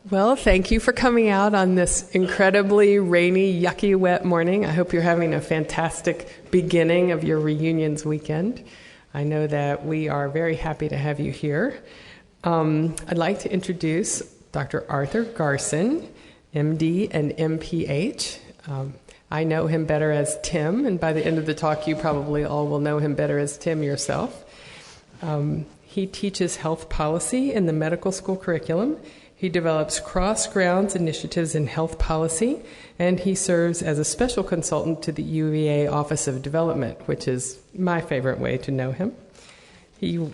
Well, thank you for coming out on this incredibly rainy, yucky, wet morning. I hope you're having a fantastic beginning of your reunions weekend. I know that we are very happy to have you here. I'd like to introduce Dr. Arthur Garson, MD and MPH. I know him better as Tim, and by the end of the talk, you probably all will know him better as Tim yourself. He teaches health policy in the medical school curriculum. He develops cross-grounds initiatives in health policy, and he serves as a special consultant to the UVA Office of Development, which is my favorite way to know him. He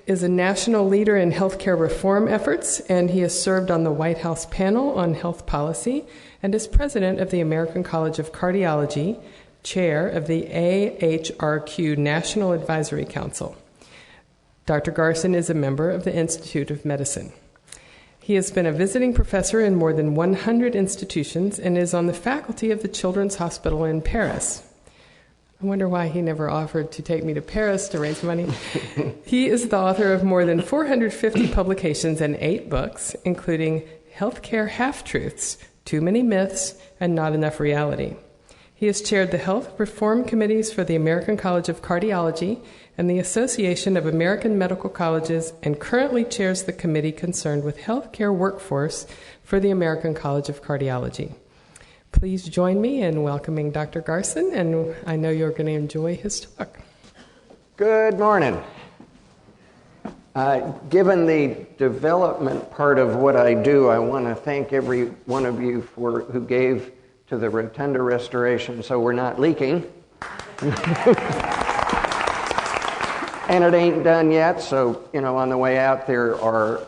is a national leader in healthcare reform efforts, and he has served on the White House panel on health policy and is president of the American College of Cardiology, chair of the AHRQ National Advisory Council. Dr. Garson is a member of the Institute of Medicine. He has been a visiting professor in more than 100 institutions and is on the faculty of the Children's Hospital in Paris. I wonder why he never offered to take me to Paris to raise money. He is the author of more than 450 publications and 8 books, including Healthcare Half-Truths, Too Many Myths, and Not Enough Reality. He has chaired the Health Reform Committees for the American College of Cardiology and the Association of American Medical Colleges, and currently chairs the committee concerned with healthcare workforce for the American College of Cardiology. Please join me in welcoming Dr. Garson, and I know you're going to enjoy his talk. Good morning. Given the development part of what I do, I want to thank every one of you who gave to the rotunda restoration so we're not leaking. And it ain't done yet, so, on the way out there are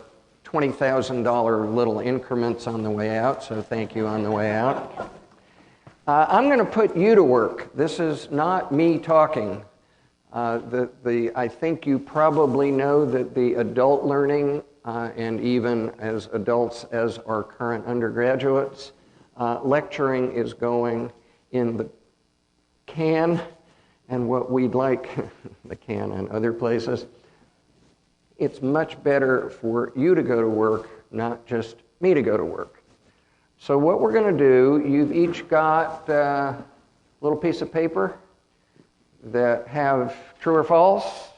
$20,000 little increments on the way out, so thank you on the way out. I'm going to put you to work. This is not me talking. I think you probably know that the adult learning, and even as adults as our current undergraduates, lecturing is going in the can, and what we'd like, the can and other places, it's much better for you to go to work, not just me to go to work. So what we're going to do, you've each got a little piece of paper that have true or false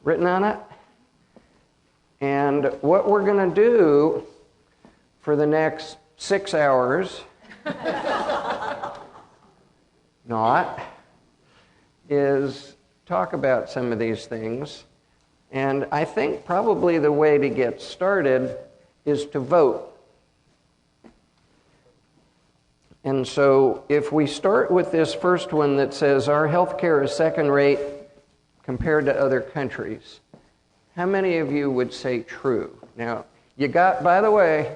written on it. And what we're going to do for the next 6 hours, is talk about some of these things. And I think probably the way to get started is to vote. And so if we start with this first one that says our healthcare is second rate compared to other countries, how many of you would say true? Now, by the way,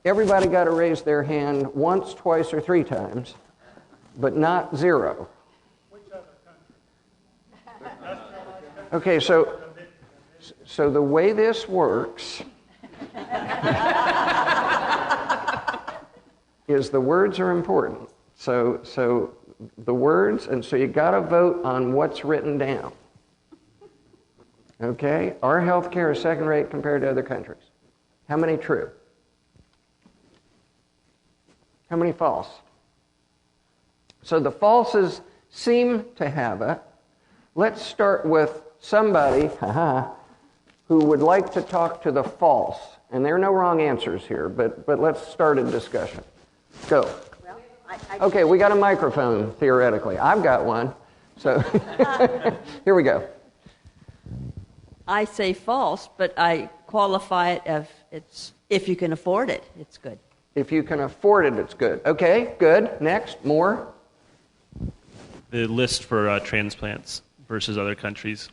everybody got to raise their hand once, twice, or 3 times, but not 0. Okay, so the way this works is the words are important. So the words, and so you got to vote on what's written down. Okay, our healthcare is second rate compared to other countries. How many true? How many false? So the falses seem to have it. Let's start with somebody who would like to talk to the false. And there are no wrong answers here, but let's start a discussion. Go. Well, Okay, we got a microphone, theoretically. I've got one. So here we go. I say false, but I qualify it if you can afford it, it's good. If you can afford it, it's good. Okay, good. Next, more. The list for transplants versus other countries.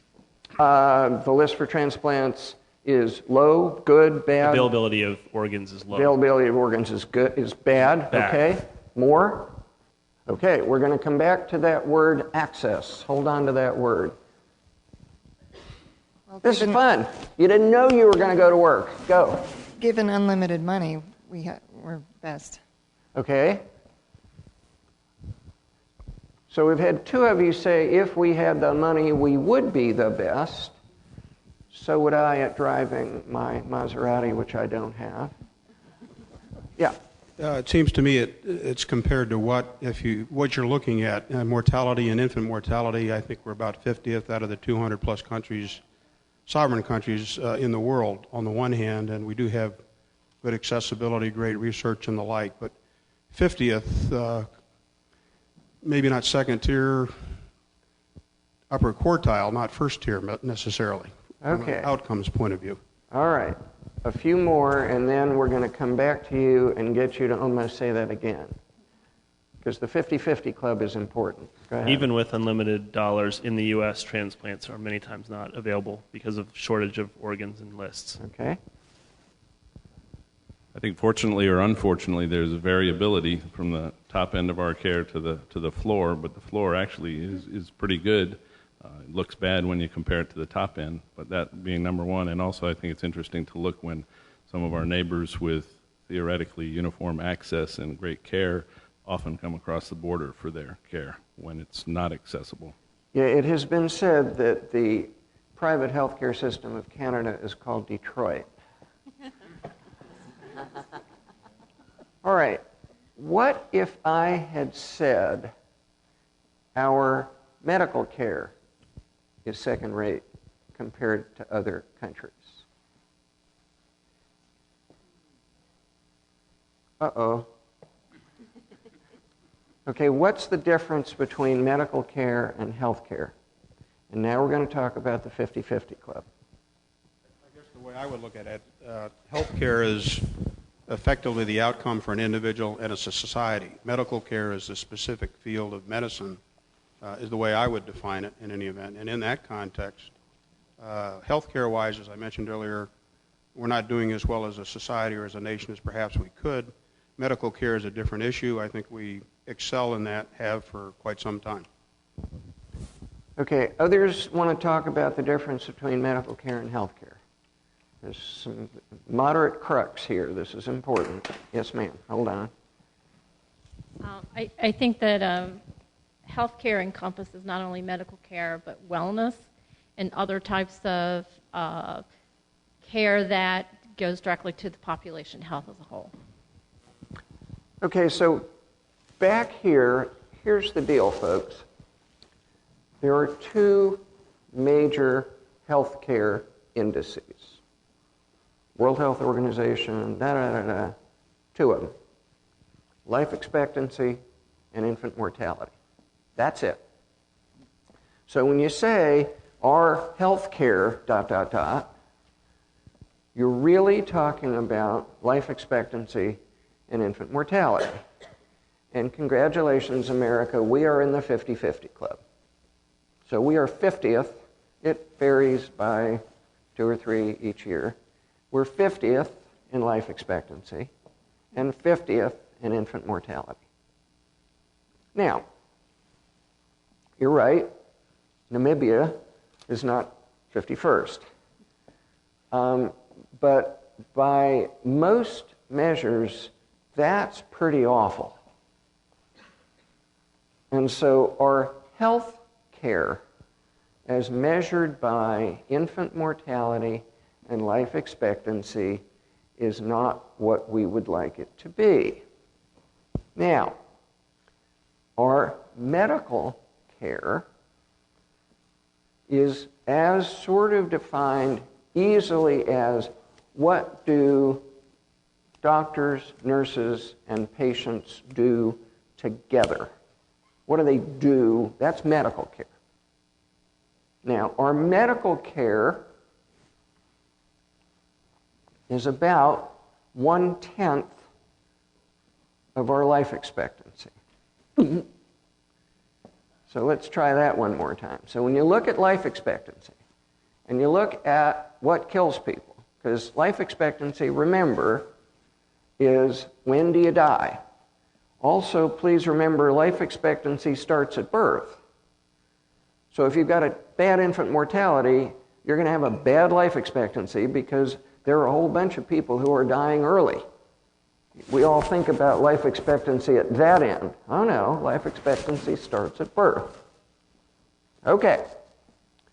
The list for transplants is low, good, bad. Availability of organs is low. Availability of organs is good, is bad. Okay, more. Okay, we're going to come back to that word access. Hold on to that word. Well, This is fun. You didn't know you were going to go to work. Go. Given unlimited money, we're best. Okay. So we've had 2 of you say if we had the money, we would be the best. so would I at driving my Maserati, which I don't have. Yeah. It seems to me it's compared to what you're looking at. Mortality and infant mortality, I think we're about 50th out of the 200 plus countries, sovereign countries in the world on the one hand, and we do have good accessibility, great research and the like, but 50th, maybe not second tier, upper quartile, not first tier necessarily, from Okay. an outcomes point of view. All right. A few more, and then we're going to come back to you and get you to almost say that again. Because the 50-50 club is important. Go ahead. Even with unlimited dollars in the U.S., transplants are many times not available because of shortage of organs and lists. Okay. I think fortunately or unfortunately, there's a variability from the top end of our care to the floor, but the floor actually is pretty good. It looks bad when you compare it to the top end, but that being number one. And also I think it's interesting to look when some of our neighbors with theoretically uniform access and great care often come across the border for their care when it's not accessible. Yeah, it has been said that the private healthcare system of Canada is called Detroit. All right. What if I had said our medical care is second rate compared to other countries? Uh-oh. Okay, what's the difference between medical care and health care? And now we're going to talk about the 50-50 club. I guess the way I would look at it, healthcare is effectively the outcome for an individual and as a society. Medical care is the specific field of medicine, is the way I would define it in any event. And in that context, healthcare-wise, as I mentioned earlier, we're not doing as well as a society or as a nation as perhaps we could. Medical care is a different issue. I think we excel in that, have for quite some time. Okay, others want to talk about the difference between medical care and health care. There's some moderate crux here. This is important. Yes, ma'am. Hold on. I think that healthcare encompasses not only medical care, but wellness and other types of care that goes directly to the population health as a whole. Okay, so back here, here's the deal, folks. There are two major healthcare indices. World Health Organization, two of them. Life expectancy and infant mortality. That's it. So when you say our health care, you're really talking about life expectancy and infant mortality. And congratulations, America, we are in the 50-50 club. So we are 50th. It varies by 2 or 3 each year. We're 50th in life expectancy and 50th in infant mortality. Now, you're right, Namibia is not 51st. But by most measures, that's pretty awful. And so our health care, as measured by infant mortality and life expectancy, is not what we would like it to be. Now, our medical care is as sort of defined easily as what do doctors, nurses, and patients do together. What do they do? That's medical care. Now, our medical care is about 1/10 of our life expectancy. So let's try that one more time. So when you look at life expectancy, and you look at what kills people, because life expectancy, remember, is when do you die? Also, please remember, life expectancy starts at birth. So if you've got a bad infant mortality, you're going to have a bad life expectancy because there are a whole bunch of people who are dying early. We all think about life expectancy at that end. Oh no, life expectancy starts at birth. Okay.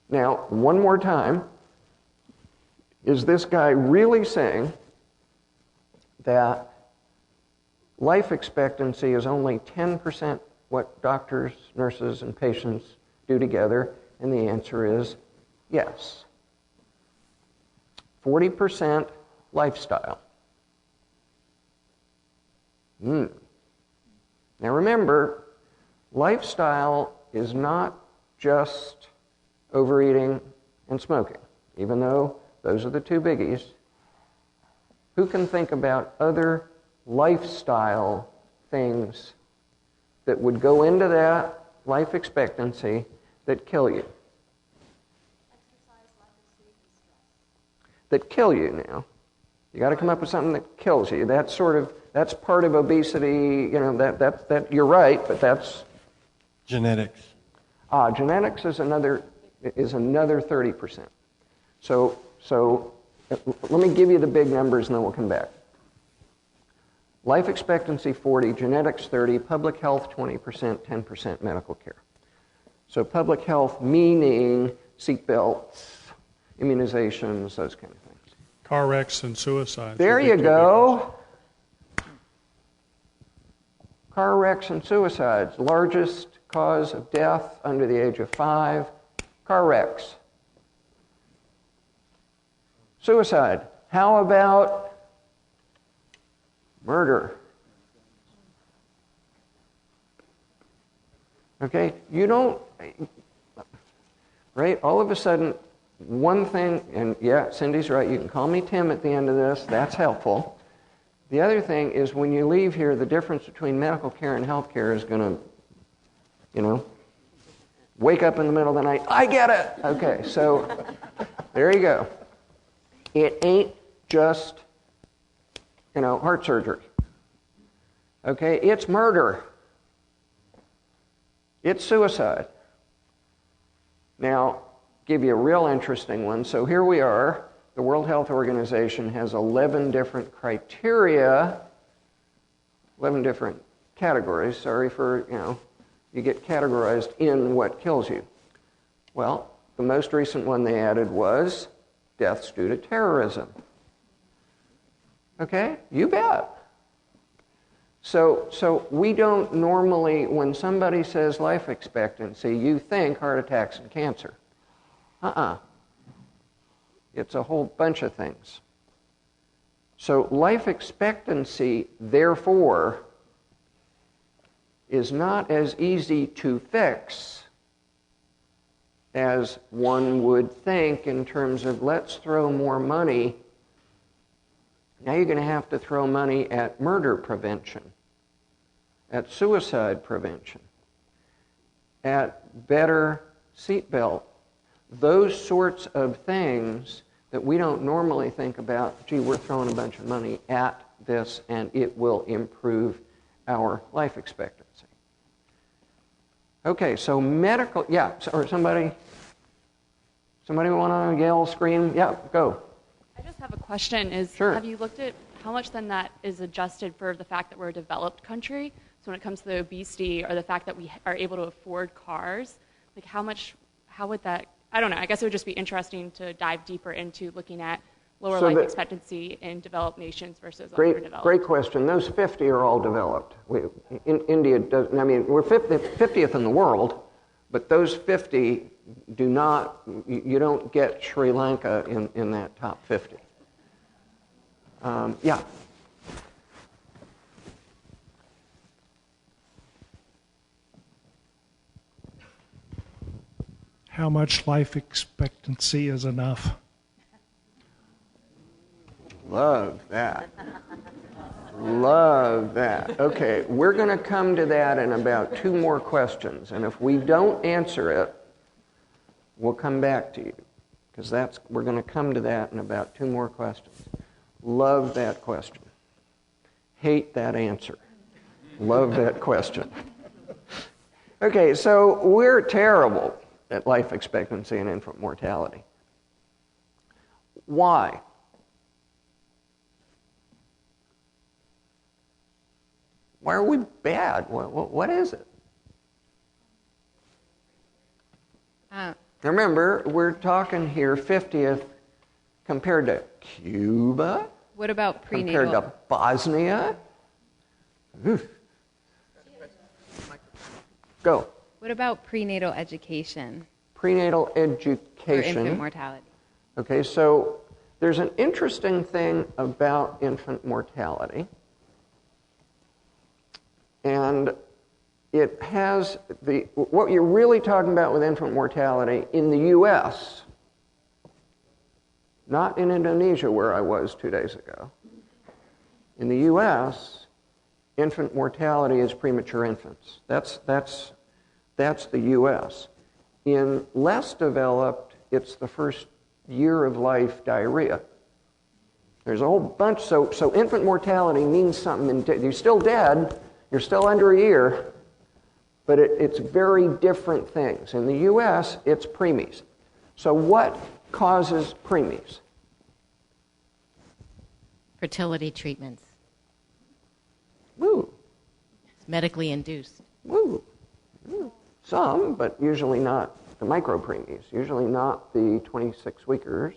Now, one more time. is this guy really saying that life expectancy is only 10% what doctors, nurses, and patients do together? And the answer is yes. 40% lifestyle. Now remember, lifestyle is not just overeating and smoking, even though those are the two biggies. Who can think about other lifestyle things that would go into that life expectancy that kill you? Exercise, lack of sleep, and stress. That kill you now. You got to come up with something that kills you. That's part of obesity. That you're right, but that's genetics. Genetics is another 30%. So let me give you the big numbers and then we'll come back. Life expectancy 40, genetics 30, public health 20%, 10% medical care. So public health meaning seatbelts, immunizations, those kind of things. Car wrecks and suicides. There you go. Car wrecks and suicides, largest cause of death under the age of 5, car wrecks. Suicide. How about murder? Okay, you don't, right? All of a sudden, one thing, and yeah, Cindy's right, you can call me Tim at the end of this, that's helpful. The other thing is when you leave here, the difference between medical care and health care is going to, wake up in the middle of the night, I get it! Okay, so there you go. It ain't just, heart surgery. Okay, it's murder. It's suicide. Now, give you a real interesting one. So here we are. The World Health Organization has 11 different criteria, 11 different categories. Sorry for, you get categorized in what kills you. Well, the most recent one they added was deaths due to terrorism. Okay? You bet. So we don't normally, when somebody says life expectancy, you think heart attacks and cancer. It's a whole bunch of things. So life expectancy, therefore, is not as easy to fix as one would think in terms of let's throw more money. Now you're going to have to throw money at murder prevention, at suicide prevention, at better seatbelt, those sorts of things that we don't normally think about. Gee, we're throwing a bunch of money at this and it will improve our life expectancy. Okay, so medical, or somebody want to yell, scream? Yeah, go. I just have a question. Sure. Have you looked at how much then that is adjusted for the fact that we're a developed country? So when it comes to the obesity or the fact that we are able to afford cars, like how would that, I don't know, I guess it would just be interesting to dive deeper into looking at lower life expectancy in developed nations versus underdeveloped. Great question. Those 50 are all developed. India does, we're 50th in the world, but those 50 do not, you don't get Sri Lanka in that top 50. Yeah. How much life expectancy is enough? Love that. Love that. Okay, we're going to come to that in about 2 more questions. And if we don't answer it, we'll come back to you. Because we're going to come to that in about 2 more questions. Love that question. Hate that answer. Love that question. Okay, so we're terrible at life expectancy and infant mortality. Why? Why are we bad? What is it? Remember, we're talking here 50th compared to Cuba, What about compared prenatal? to Bosnia. Oof. Go. What about prenatal education Prenatal or education. infant mortality? Okay, so there's an interesting thing about infant mortality. And it has what you're really talking about with infant mortality in the U.S., not in Indonesia where I was 2 days ago. In the U.S., infant mortality is premature infants. That's the U.S. In less developed, it's the first year of life diarrhea. There's a whole bunch. So infant mortality means something. You're still dead. You're still under a year. But it's very different things. In the U.S., it's preemies. So what causes preemies? Fertility treatments. Woo. It's medically induced. Woo. Woo. Some, but usually not the micropreemies, usually not the 26-weekers.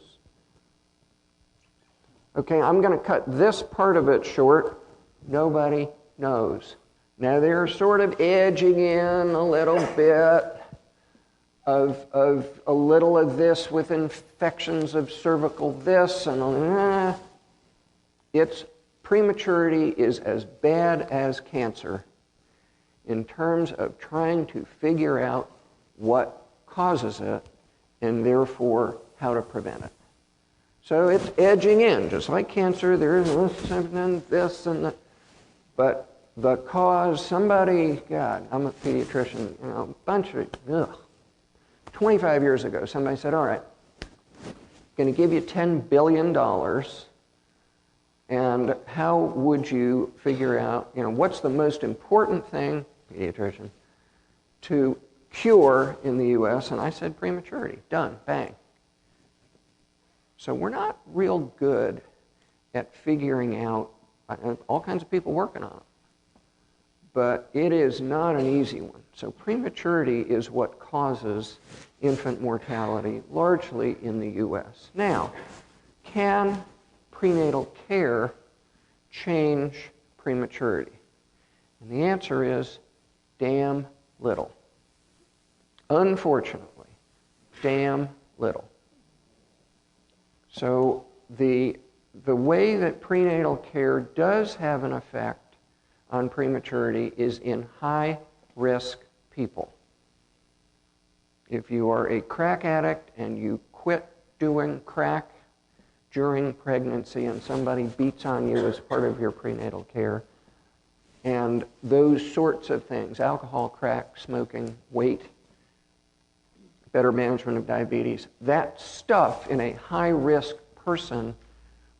Okay, I'm going to cut this part of it short. Nobody knows. Now they're sort of edging in a little bit of a little of this with infections of cervical this and it's prematurity is as bad as cancer in terms of trying to figure out what causes it and therefore how to prevent it. So it's edging in, just like cancer. There is this and that, but the cause, somebody, God, I'm a pediatrician, a bunch of, 25 years ago, somebody said, all right, going to give you $10 billion, and how would you figure out, what's the most important thing, pediatrician, to cure in the U.S.? And I said prematurity. Done. Bang. So we're not real good at figuring out, all kinds of people working on it. But it is not an easy one. So prematurity is what causes infant mortality largely in the U.S. Now, can prenatal care change prematurity? And the answer is damn little. Unfortunately, damn little. So the way that prenatal care does have an effect on prematurity is in high-risk people. If you are a crack addict and you quit doing crack during pregnancy and somebody beats on you as part of your prenatal care, and those sorts of things, alcohol, crack, smoking, weight, better management of diabetes, that stuff in a high-risk person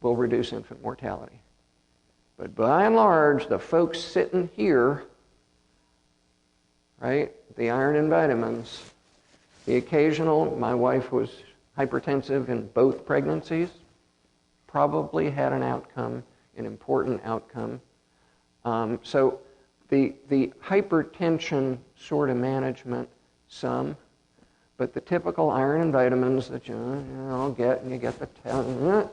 will reduce infant mortality. But by and large, the folks sitting here, right, the iron and vitamins, the occasional, my wife was hypertensive in both pregnancies, probably had an outcome, an important outcome. So the hypertension sort of management, some, but the typical iron and vitamins that you get, and you get the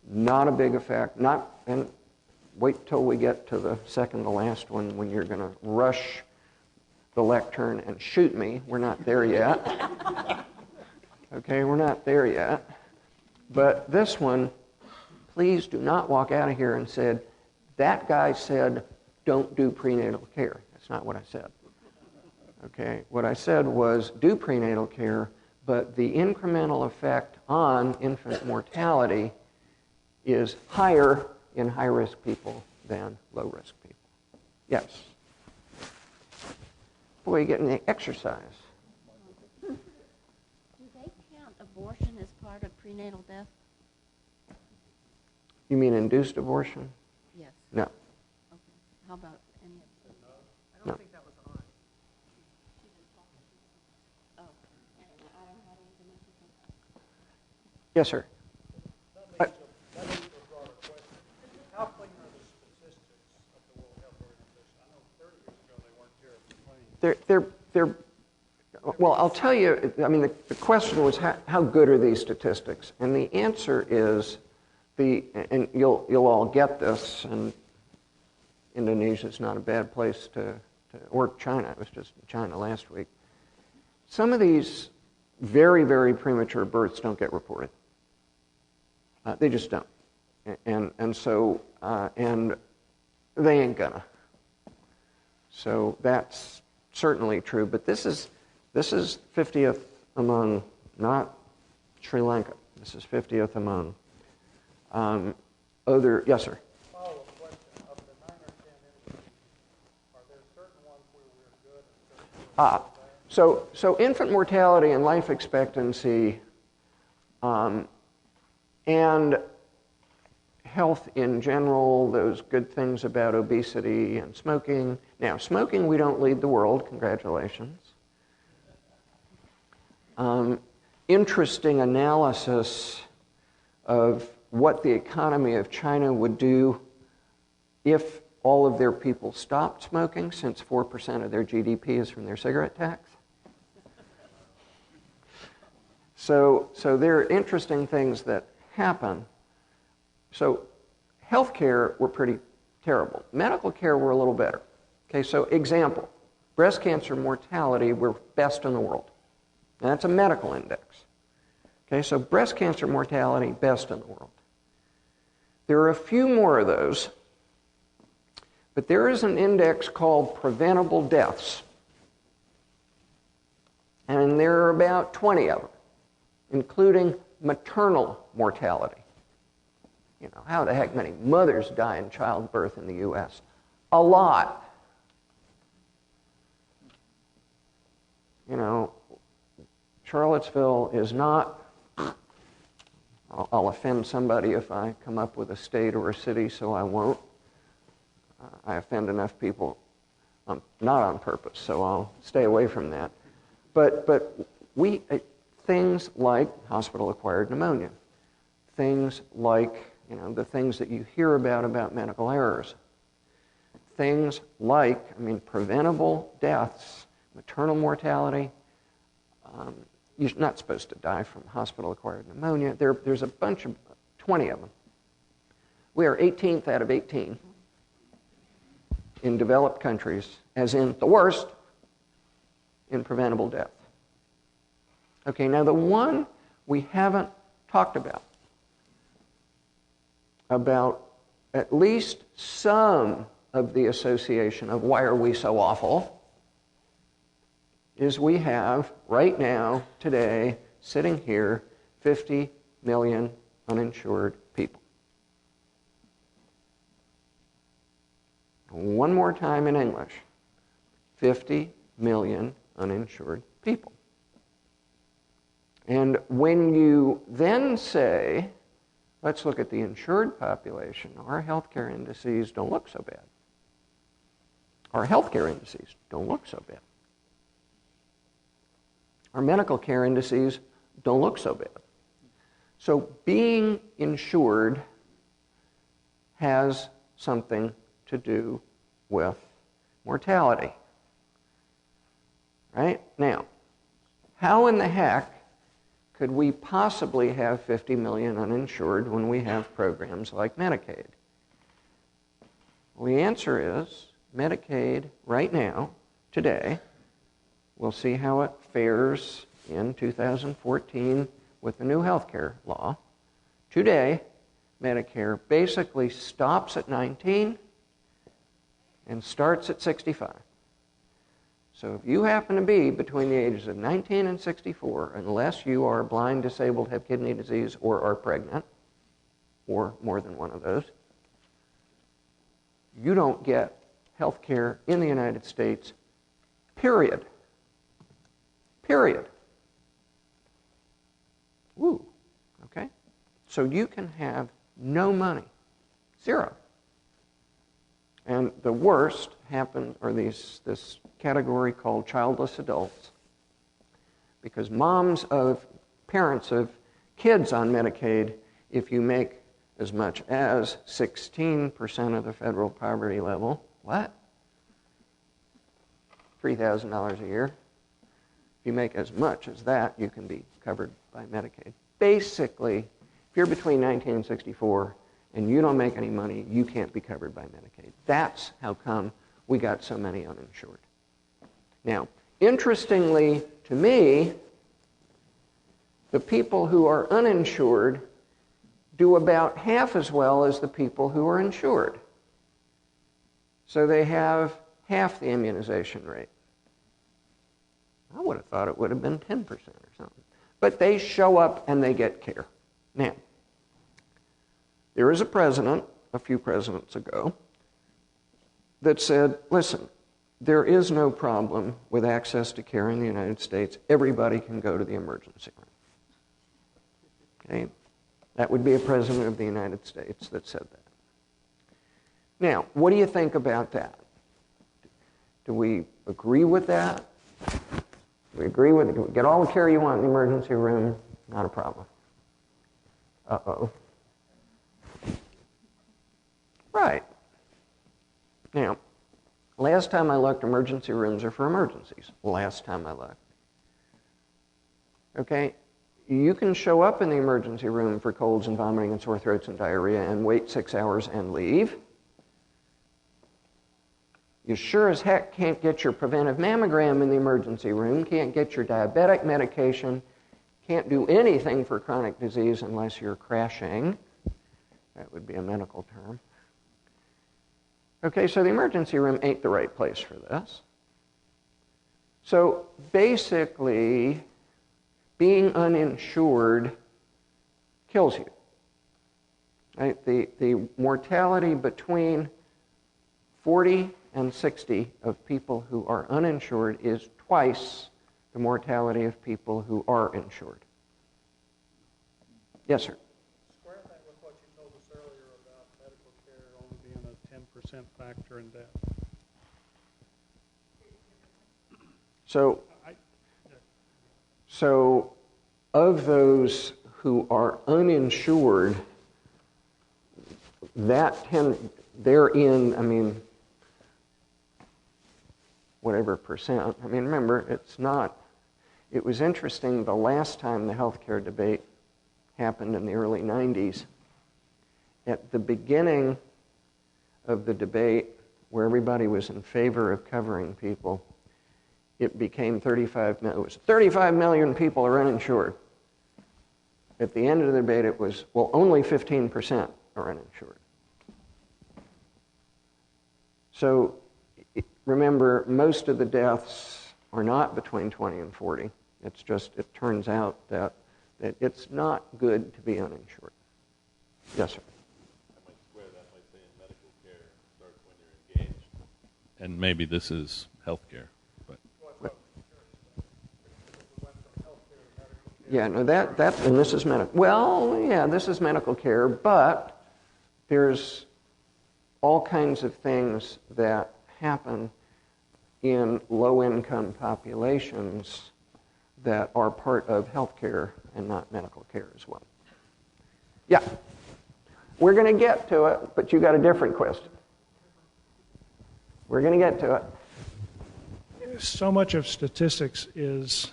not a big effect. And wait till we get to the second to last one when you're going to rush the lectern and shoot me. We're not there yet. Okay, we're not there yet. But this one, please do not walk out of here and said, that guy said, don't do prenatal care. That's not what I said. Okay, what I said was do prenatal care, but the incremental effect on infant mortality is higher in high-risk people than low-risk people. Yes? Boy, you're getting the exercise. Do they count abortion as part of prenatal death? You mean induced abortion? Yes. No. Okay. How about any? No. Yes, sir. How clean are the statistics of the World Health Organization? I know 30 years ago they weren't terribly clean. They're Well, I'll tell you, I mean, the question was how good are these statistics? And the answer is, and you'll all get this, and Indonesia's not a bad place or China, I was just in China last week. Some of these very, very premature births don't get reported. They just don't. And so they ain't gonna. So that's certainly true, but this is 50th among, not Sri Lanka. This is 50th among other. Yes, sir. Follow-up question: of the 9 or 10 industries, are there certain ones where we're good and certain where So infant mortality and life expectancy, and health in general, those good things about obesity and smoking. Now, smoking, we don't lead the world. Congratulations. Interesting analysis of what the economy of China would do if all of their people stopped smoking, since 4% of their GDP is from their cigarette tax. So there are interesting things that happen. So healthcare, we're pretty terrible. Medical care, we're a little better. Okay, so example, breast cancer mortality, we're best in the world. And that's a medical index. Okay, so breast cancer mortality, best in the world. There are a few more of those, but there is an index called preventable deaths. And there are about 20 of them, including maternal mortality. You know, how the heck many mothers die in childbirth in the U.S.? A lot. You know, Charlottesville is not, I'll offend somebody if I come up with a state or a city, so I won't. I offend enough people, not on purpose, so I'll stay away from that. But things like hospital-acquired pneumonia, things like, you know, the things that you hear about medical errors, things like, I mean, preventable deaths, maternal mortality. You're not supposed to die from hospital-acquired pneumonia. There's a bunch of, 20 of them. We are 18th out of 18 in developed countries, as in the worst in preventable death. Okay, now the one we haven't talked about at least some of the association of why are we so awful, is we have, right now, today, sitting here, 50 million uninsured people. One more time in English, 50 million uninsured people. And when you then say, let's look at the insured population, our healthcare indices don't look so bad. Our healthcare indices don't look so bad. Our medical care indices don't look so bad. So being insured has something to do with mortality. Right? Now, how in the heck could we possibly have 50 million uninsured when we have programs like Medicaid? Well, the answer is Medicaid right now, today, we'll see how it fares in 2014 with the new health care law. Today, Medicare basically stops at 19 and starts at 65. So if you happen to be between the ages of 19 and 64, unless you are blind, disabled, have kidney disease, or are pregnant, or more than one of those, you don't get health care in the United States, period. Period. Woo. Okay? So you can have no money. Zero. And the worst happened, or this category called childless adults, because parents of kids on Medicaid, if you make as much as 16% of the federal poverty level, what? $3,000 a year. If you make as much as that, you can be covered by Medicaid. Basically, if you're between 19 and 64 and you don't make any money, you can't be covered by Medicaid. That's how come we got so many uninsured. Now, interestingly to me, the people who are uninsured do about half as well as the people who are insured. So they have half the immunization rate. I would have thought it would have been 10% or something. But they show up and they get care. Now, there is a president, a few presidents ago, that said, listen, there is no problem with access to care in the United States. Everybody can go to the emergency room. Okay? That would be a president of the United States that said that. Now, what do you think about that? Do we agree with that? Do we agree with it? Get all the care you want in the emergency room, not a problem. Uh-oh. Right. Now, last time I looked, emergency rooms are for emergencies. Last time I looked. Okay? You can show up in the emergency room for colds and vomiting and sore throats and diarrhea and wait 6 hours and leave. You sure as heck can't get your preventive mammogram in the emergency room, can't get your diabetic medication, can't do anything for chronic disease unless you're crashing. That would be a medical term. Okay, so the emergency room ain't the right place for this. So basically, being uninsured kills you. Right? The mortality between 40 and 60 of people who are uninsured is twice the mortality of people who are insured. Yes, sir. Square that with what you told us earlier about medical care only being a 10% factor in death. So of those who are uninsured, they're in, whatever percent. Remember, it was interesting the last time the healthcare debate happened in the early 90s. At the beginning of the debate, where everybody was in favor of covering people, it became 35 million people are uninsured. At the end of the debate, it was, well, only 15% are uninsured. So remember, most of the deaths are not between 20 and 40. It's just, it turns out that it's not good to be uninsured. Yes, sir. I might square that by saying medical care starts when you're engaged. And maybe this is health care. Yeah, no, and this is medical. Well, yeah, this is medical care, but there's all kinds of things that happen in low-income populations that are part of healthcare and not medical care as well. Yeah, we're going to get to it, but you got a different question. We're going to get to it. So much of statistics is,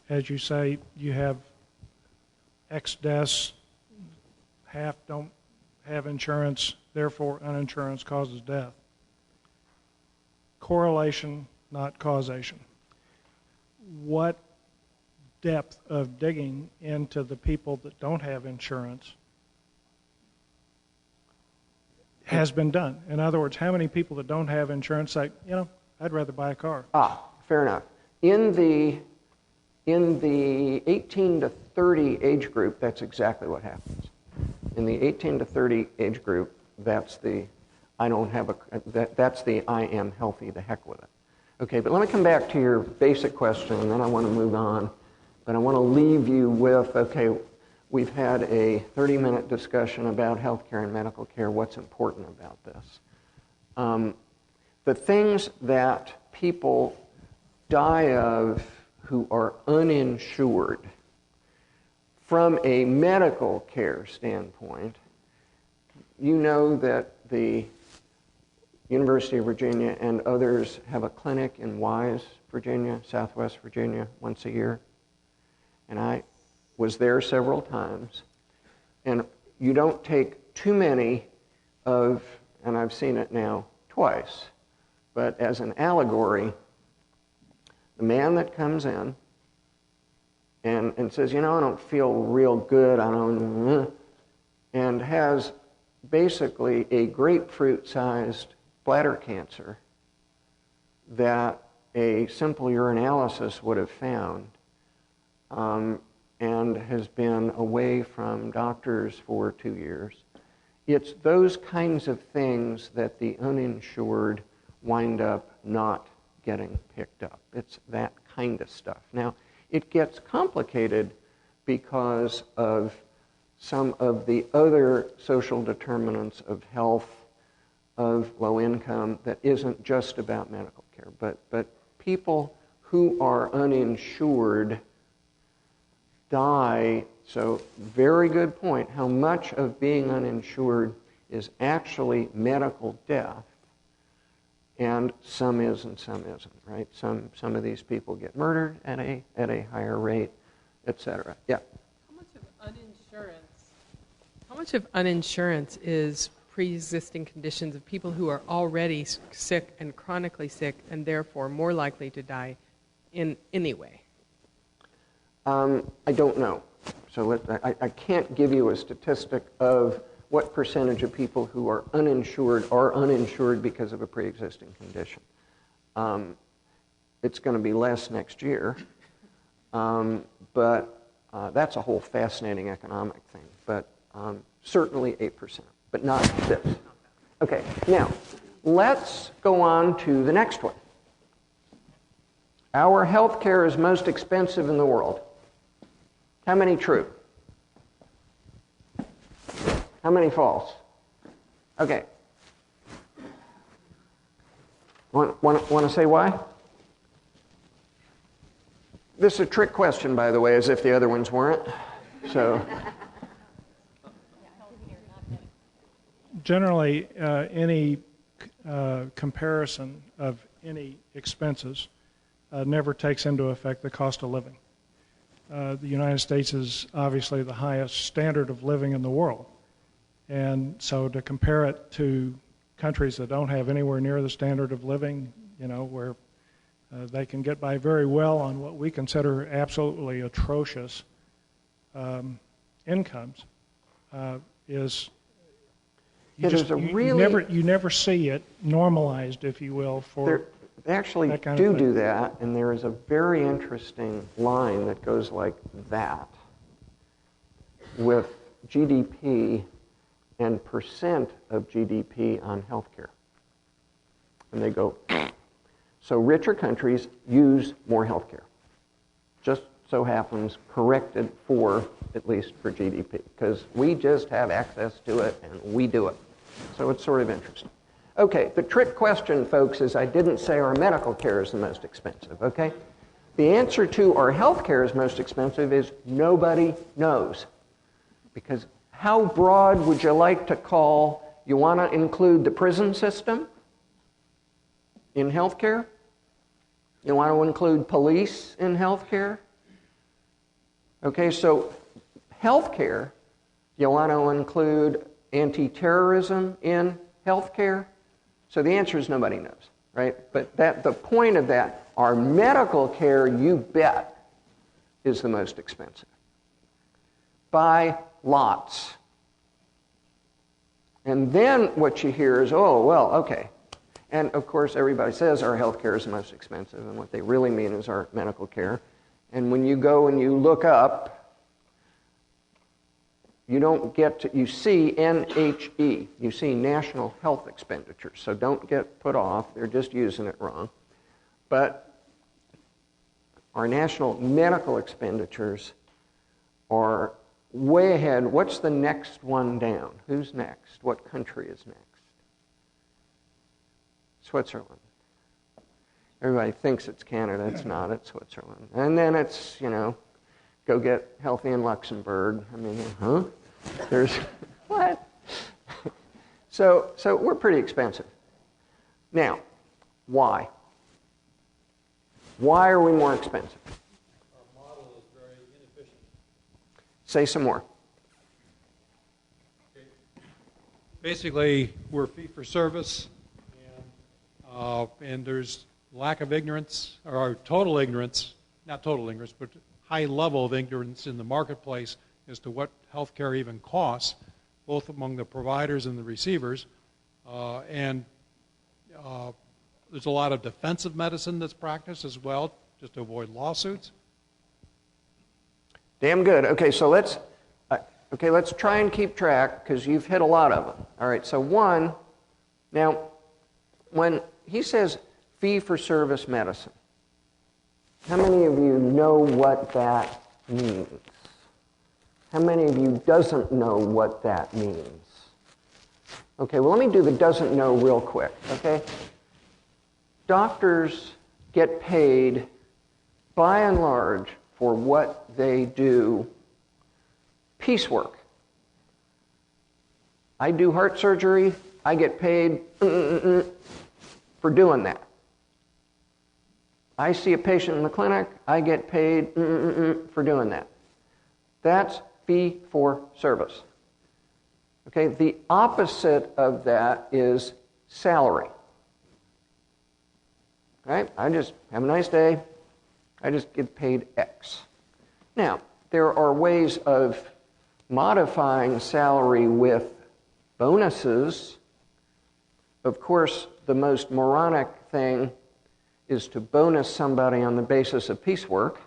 as you say, you have X deaths, half don't have insurance, therefore uninsurance causes death. Correlation, not causation. What depth of digging into the people that don't have insurance has been done? In other words, how many people that don't have insurance say, I'd rather buy a car? Fair enough. In the 18 to 30 age group, that's exactly what happens. In the 18 to 30 age group, that's the I am healthy, the heck with it. Okay, but let me come back to your basic question, and then I want to move on. But I want to leave you with, okay, we've had a 30-minute discussion about healthcare and medical care. What's important about this? The things that people die of who are uninsured from a medical care standpoint, you know that the University of Virginia and others have a clinic in Wise, Virginia, Southwest Virginia, once a year. And I was there several times. And you don't take too many of, and I've seen it now twice, but as an allegory, the man that comes in and says, I don't feel real good, and has basically a grapefruit-sized bladder cancer that a simple urinalysis would have found, and has been away from doctors for 2 years. It's those kinds of things that the uninsured wind up not getting picked up. It's that kind of stuff. Now, it gets complicated because of some of the other social determinants of health, of low income, that isn't just about medical care. But people who are uninsured die. So, very good point. How much of being uninsured is actually medical death, and some is and some isn't, right? Some of these people get murdered at a higher rate, etc. Yeah. How much of uninsurance is pre-existing conditions of people who are already sick and chronically sick and therefore more likely to die in any way? I don't know. So I can't give you a statistic of what percentage of people who are uninsured because of a pre-existing condition. It's going to be less next year, but that's a whole fascinating economic thing. But certainly 8%, but not this. Okay, now let's go on to the next one. Our health care is most expensive in the world. How many true? How many false? Okay. Want to say why? This is a trick question, by the way, as if the other ones weren't. So, generally, any comparison of any expenses never takes into effect the cost of living. The United States is obviously the highest standard of living in the world. And so to compare it to countries that don't have anywhere near the standard of living, where they can get by very well on what we consider absolutely atrocious incomes, is you never see it normalized, if you will, for they actually that kind of thing. do that, and there is a very interesting line that goes like that with GDP and percent of GDP on healthcare. And they go, so richer countries use more healthcare. Just so happens corrected for, at least for GDP, because we just have access to it and we do it. So it's sort of interesting. Okay, the trick question, folks, is I didn't say our medical care is the most expensive, okay? The answer to our health care is most expensive is nobody knows. Because how broad would you like to call, you want to include the prison system in health care? You want to include police in health care? Okay, so health care, you want to include anti-terrorism in health care? So the answer is nobody knows, right? But the point of that, our medical care, you bet, is the most expensive. By lots. And then what you hear is, oh, well, okay. And of course, everybody says our health care is the most expensive, and what they really mean is our medical care. And when you go and you look up, you don't get to, you see NHE, you see National Health Expenditures. So don't get put off, they're just using it wrong. But our national medical expenditures are way ahead. What's the next one down? Who's next? What country is next? Switzerland. Everybody thinks it's Canada. It's not. It's Switzerland. And then it's, go get healthy in Luxembourg. I mean, huh? There's, what? So we're pretty expensive. Now, why? Why are we more expensive? Our model is very inefficient. Say some more. Basically, we're fee for service, and there's lack of ignorance, or total ignorance, not total ignorance, but high level of ignorance in the marketplace as to what healthcare even costs, both among the providers and the receivers. And there's a lot of defensive medicine that's practiced as well, just to avoid lawsuits. Damn good. Okay, so let's try and keep track, because you've hit a lot of them. All right, so one, now, when he says fee-for-service medicine, how many of you know what that means? How many of you doesn't know what that means? Okay, well, let me do the doesn't know real quick, okay? Doctors get paid, by and large, for what they do piecework. I do heart surgery, I get paid for doing that. I see a patient in the clinic, I get paid for doing that. That's fee for service. Okay, the opposite of that is salary. Right? I just have a nice day, I just get paid X. Now, there are ways of modifying salary with bonuses. Of course, the most moronic thing is to bonus somebody on the basis of piecework,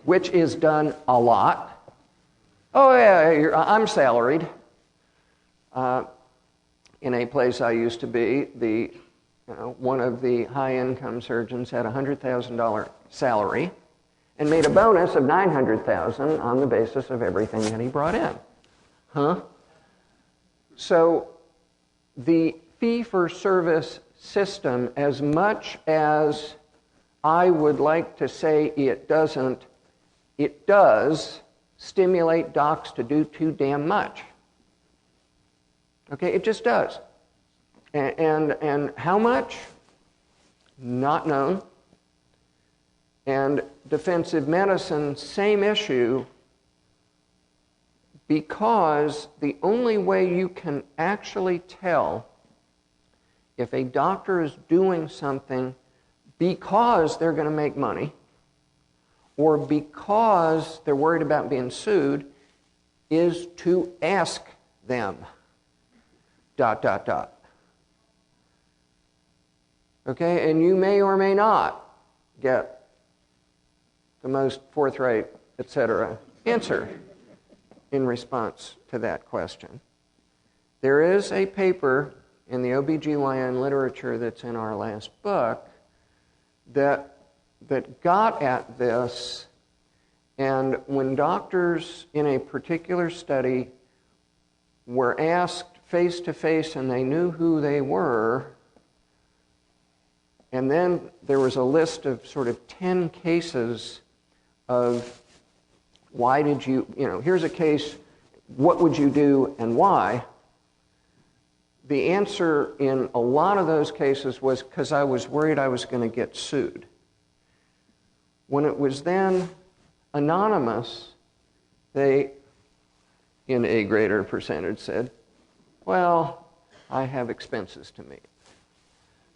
which is done a lot. Oh yeah, I'm salaried. In a place I used to be, one of the high-income surgeons had a $100,000 salary and made a bonus of $900,000 on the basis of everything that he brought in. Huh? So the fee-for-service system, as much as I would like to say it doesn't, it does stimulate docs to do too damn much. Okay, it just does. And how much? Not known. And defensive medicine, same issue, because the only way you can actually tell if a doctor is doing something because they're going to make money or because they're worried about being sued is to ask them, ... Okay, and you may or may not get the most forthright, etc. answer in response to that question. There is a paper in the OBGYN literature that's in our last book that got at this, and when doctors in a particular study were asked face-to-face and they knew who they were, and then there was a list of sort of 10 cases of why did you, here's a case, what would you do and why? The answer in a lot of those cases was because I was worried I was going to get sued. When it was then anonymous, they, in a greater percentage, said, well, I have expenses to meet.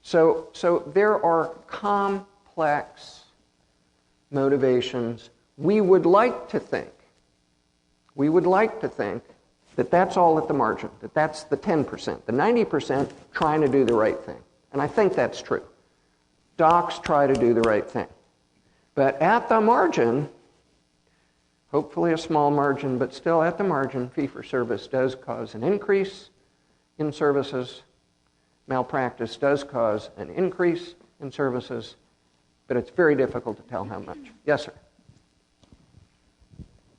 So there are complex motivations. We would like to think that that's all at the margin, that that's the 10%, the 90% trying to do the right thing. And I think that's true. Docs try to do the right thing. But at the margin, hopefully a small margin, but still at the margin, fee-for-service does cause an increase in services. Malpractice does cause an increase in services, but it's very difficult to tell how much. Yes, sir.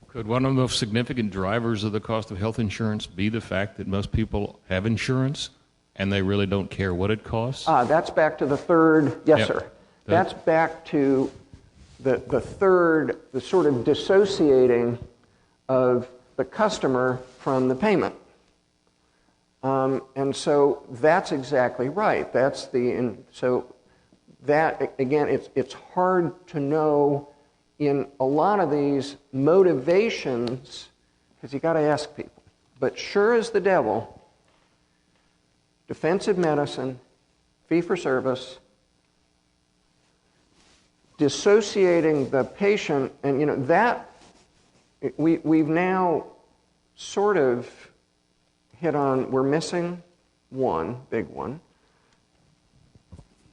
Could one of the most significant drivers of the cost of health insurance be the fact that most people have insurance and they really don't care what it costs? That's back to the third, yes, sir. That's back to the third, the sort of dissociating of the customer from the payment. And so that's exactly right. So that, again, it's hard to know in a lot of these motivations, because you got to ask people. But sure as the devil, defensive medicine, fee-for-service, dissociating the patient, and that we've now sort of hit on, we're missing one big one.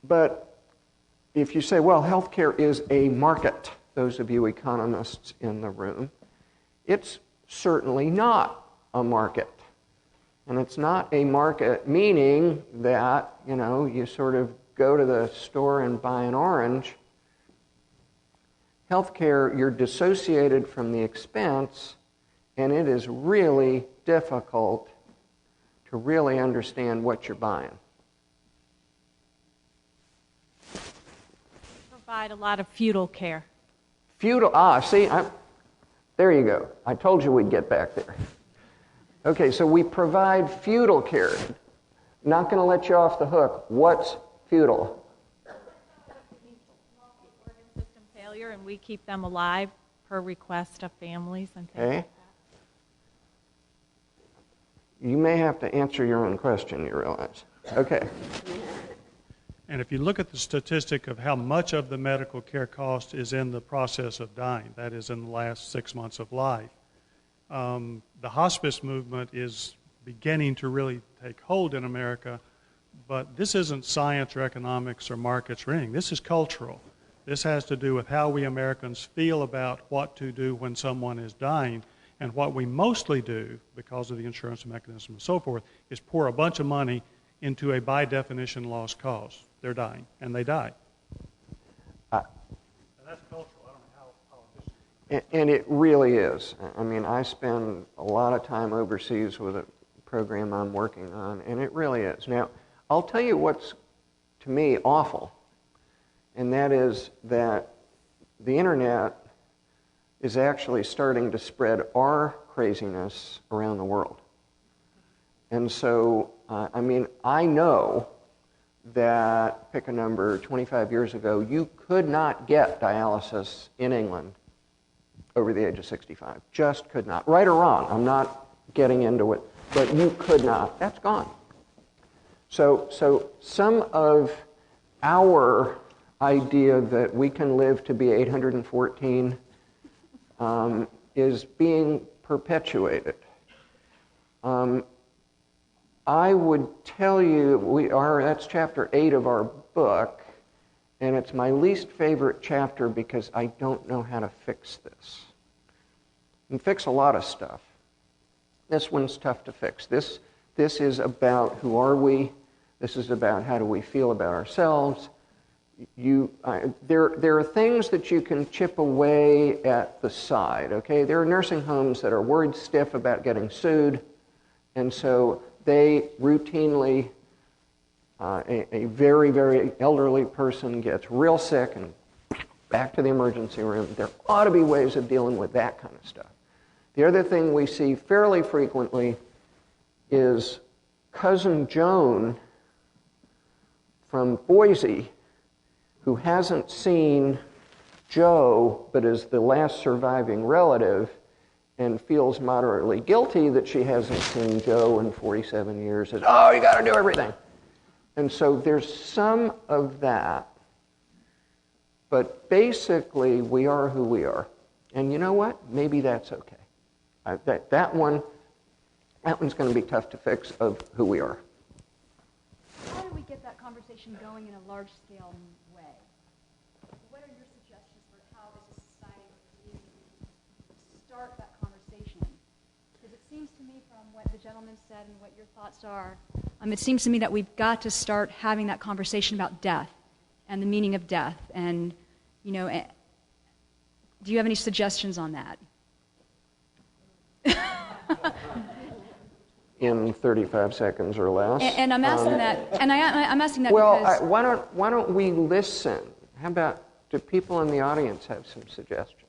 But if you say, well, healthcare is a market, those of you economists in the room, it's certainly not a market. And it's not a market meaning that, you sort of go to the store and buy an orange. Healthcare, you're dissociated from the expense, and it is really difficult to really understand what you're buying. Provide a lot of feudal care. See, there you go. I told you we'd get back there. Okay, so we provide feudal care. Not going to let you off the hook. What's feudal? Organ system failure, and we keep them alive per request of families and things Okay. like that. You may have to answer your own question, you realize. Okay. And if you look at the statistic of how much of the medical care cost is in the process of dying, that is in the last 6 months of life, the hospice movement is beginning to really take hold in America, but this isn't science or economics or markets or anything. This is cultural. This has to do with how we Americans feel about what to do when someone is dying. And what we mostly do, because of the insurance mechanism and so forth, is pour a bunch of money into a by definition lost cause. They're dying, and they die. And that's cultural. I don't know how politicians. And it really is. I mean, I spend a lot of time overseas with a program I'm working on, and it really is. Now, I'll tell you what's, to me, awful, and that is that the internet is actually starting to spread our craziness around the world. And so, I know that, pick a number, 25 years ago, you could not get dialysis in England over the age of 65. Just could not. Right or wrong, I'm not getting into it, but you could not. That's gone. So some of our idea that we can live to be 814 is being perpetuated. I would tell you, that's chapter 8 of our book, and it's my least favorite chapter because I don't know how to fix this. You can fix a lot of stuff. This one's tough to fix. This is about who are we. This is about how do we feel about ourselves. There are things that you can chip away at the side, okay? There are nursing homes that are worried stiff about getting sued, and so they routinely, a very, very elderly person gets real sick and back to the emergency room. There ought to be ways of dealing with that kind of stuff. The other thing we see fairly frequently is Cousin Joan from Boise, who hasn't seen Joe, but is the last surviving relative, and feels moderately guilty that she hasn't seen Joe in 47 years, says, oh, you got to do everything. And so there's some of that, but basically we are who we are. And you know what? Maybe that's okay. That one's going to be tough to fix, of who we are. How do we get that conversation going in a large-scale way? What are your suggestions for how, as a society, we start that conversation? Because it seems to me, from what the gentleman said and what your thoughts are, it seems to me that we've got to start having that conversation about death and the meaning of death. And, do you have any suggestions on that? In 35 seconds or less. And I'm asking that, and I'm asking that well, because... why don't we listen? How about, do people in the audience have some suggestions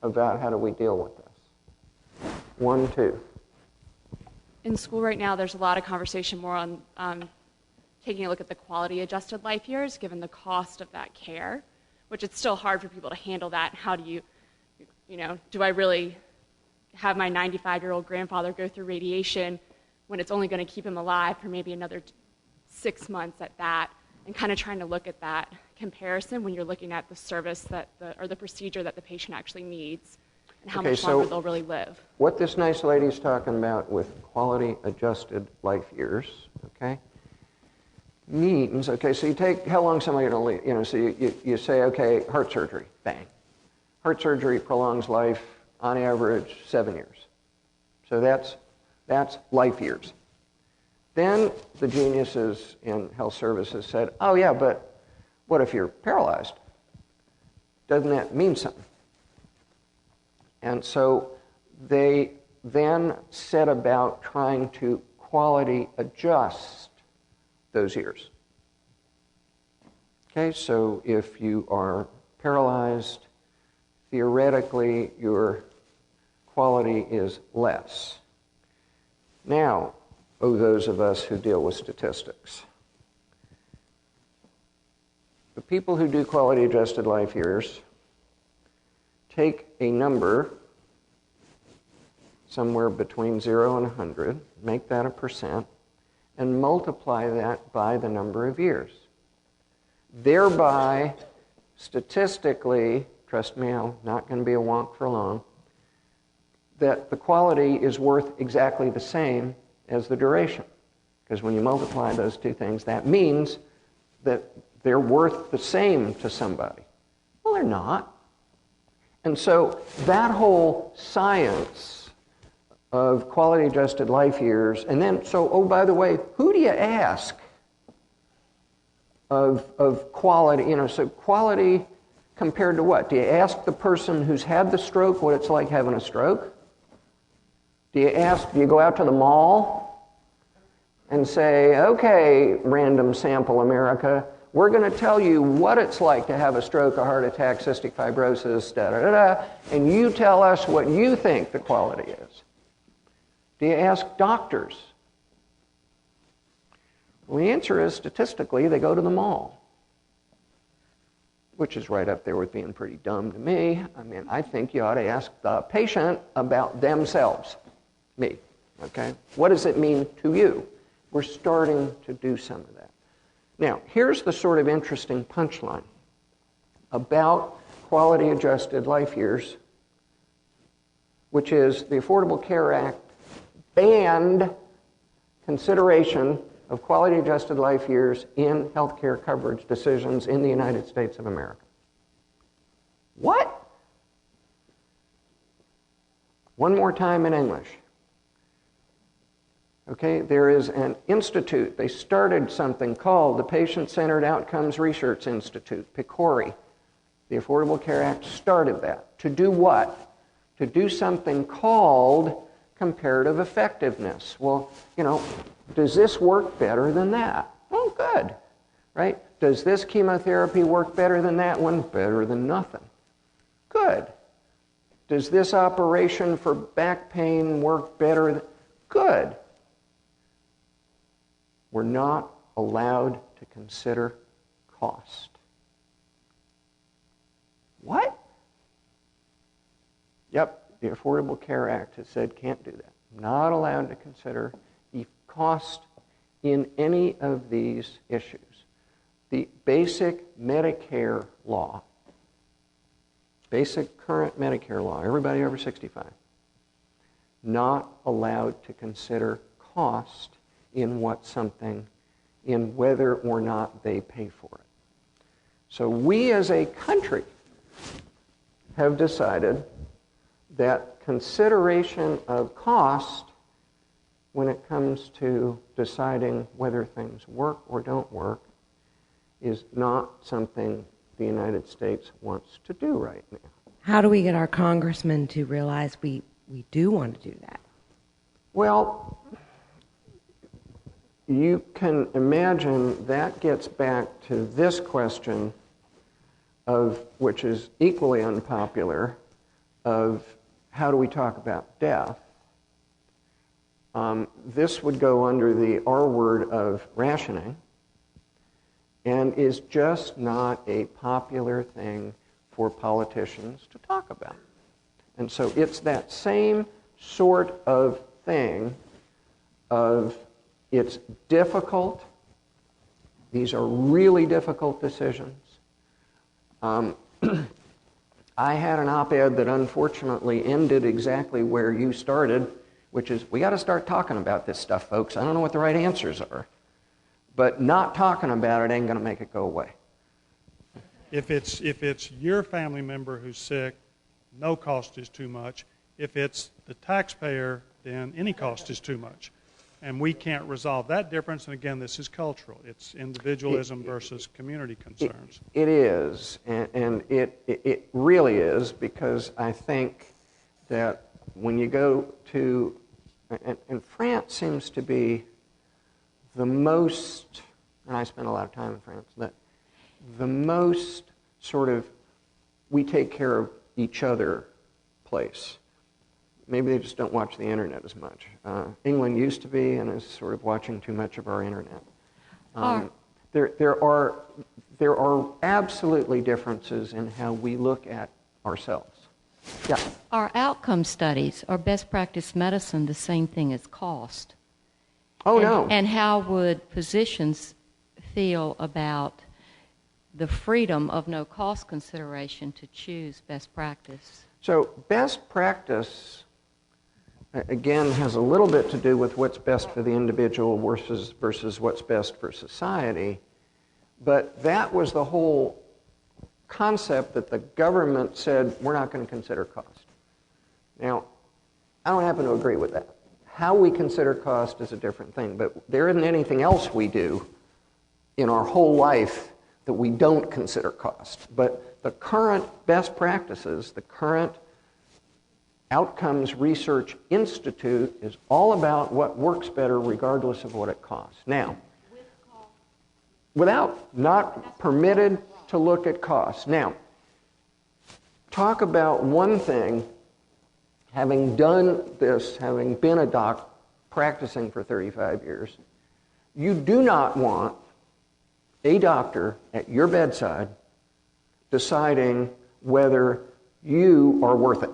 about how do we deal with this? 1, 2. In school right now, there's a lot of conversation more on taking a look at the quality adjusted life years given the cost of that care, which it's still hard for people to handle that. How do do I really have my 95-year-old grandfather go through radiation when it's only going to keep him alive for maybe another 6 months at that, and kind of trying to look at that comparison when you're looking at the service or the procedure that the patient actually needs and how much longer they'll really live. What this nice lady is talking about with quality adjusted life years, okay, means, okay, so you take how long somebody going to live, so you say, okay, heart surgery, bang. Heart surgery prolongs life on average 7 years. So that's life years. Then the geniuses in health services said, oh yeah, but what if you're paralyzed? Doesn't that mean something? And so they then set about trying to quality adjust those years. Okay, so if you are paralyzed, theoretically your quality is less. Now, those of us who deal with statistics. The people who do quality adjusted life years take a number somewhere between 0 and 100, make that a percent, and multiply that by the number of years. Thereby, statistically, trust me, I'm not going to be a wonk for long, that the quality is worth exactly the same as the duration. Because when you multiply those two things, that means that they're worth the same to somebody. Well, they're not. And so that whole science of quality adjusted life years, and then, by the way, who do you ask of quality? So quality compared to what? Do you ask the person who's had the stroke what it's like having a stroke? Do you go out to the mall and say, okay, random sample America, we're going to tell you what it's like to have a stroke, a heart attack, cystic fibrosis, and you tell us what you think the quality is? Do you ask doctors? Well, the answer is, statistically, they go to the mall, which is right up there with being pretty dumb to me. I mean, I think you ought to ask the patient about themselves. Me, okay? What does it mean to you? We're starting to do some of that. Now, here's the sort of interesting punchline about quality adjusted life years, which is the Affordable Care Act banned consideration of quality adjusted life years in healthcare coverage decisions in the United States of America. What? One more time in English. Okay, there is an institute. They started something called the Patient-Centered Outcomes Research Institute, PCORI. The Affordable Care Act started that. To do what? To do something called comparative effectiveness. Well, does this work better than that? Oh, good, right? Does this chemotherapy work better than that one? Better than nothing. Good. Does this operation for back pain work better? Good. We're not allowed to consider cost. What? Yep, the Affordable Care Act has said can't do that. Not allowed to consider the cost in any of these issues. The basic Medicare law, basic current Medicare law, everybody over 65, not allowed to consider cost in whether or not they pay for it. So we as a country have decided that consideration of cost when it comes to deciding whether things work or don't work is not something the United States wants to do right now. How do we get our congressmen to realize we do want to do that? Well, you can imagine that gets back to this question which is equally unpopular, of how do we talk about death? This would go under the R word of rationing. and is just not a popular thing for politicians to talk about. And so it's that same sort of thing of it's difficult. These are really difficult decisions. I had an op-ed that unfortunately ended exactly where you started, which is, we got to start talking about this stuff, folks. I don't know what the right answers are, but not talking about it ain't going to make it go away. If it's your family member who's sick, no cost is too much. If it's the taxpayer, then any cost is too much. And we can't resolve that difference. And again, this is cultural. It's individualism versus community concerns. It is, and it really is, because I think that when you go to, and France seems to be the most, and I spent a lot of time in France, the most sort of we take care of each other place. Maybe they just don't watch the internet as much. England used to be, and is sort of watching too much of our internet. There are absolutely differences in how we look at ourselves. Yeah. Are outcome studies or best practice medicine the same thing as cost? Oh, no. And how would physicians feel about the freedom of no cost consideration to choose best practice? So best practice, again, has a little bit to do with what's best for the individual versus what's best for society. But that was the whole concept that the government said, we're not going to consider cost. Now, I don't happen to agree with that. How we consider cost is a different thing, but there isn't anything else we do in our whole life that we don't consider cost. But the current best practices, the current Outcomes Research Institute is all about what works better regardless of what it costs. Now, without not permitted to look at costs. Now, talk about one thing, having done this, having been a doc practicing for 35 years, you do not want a doctor at your bedside deciding whether you are worth it.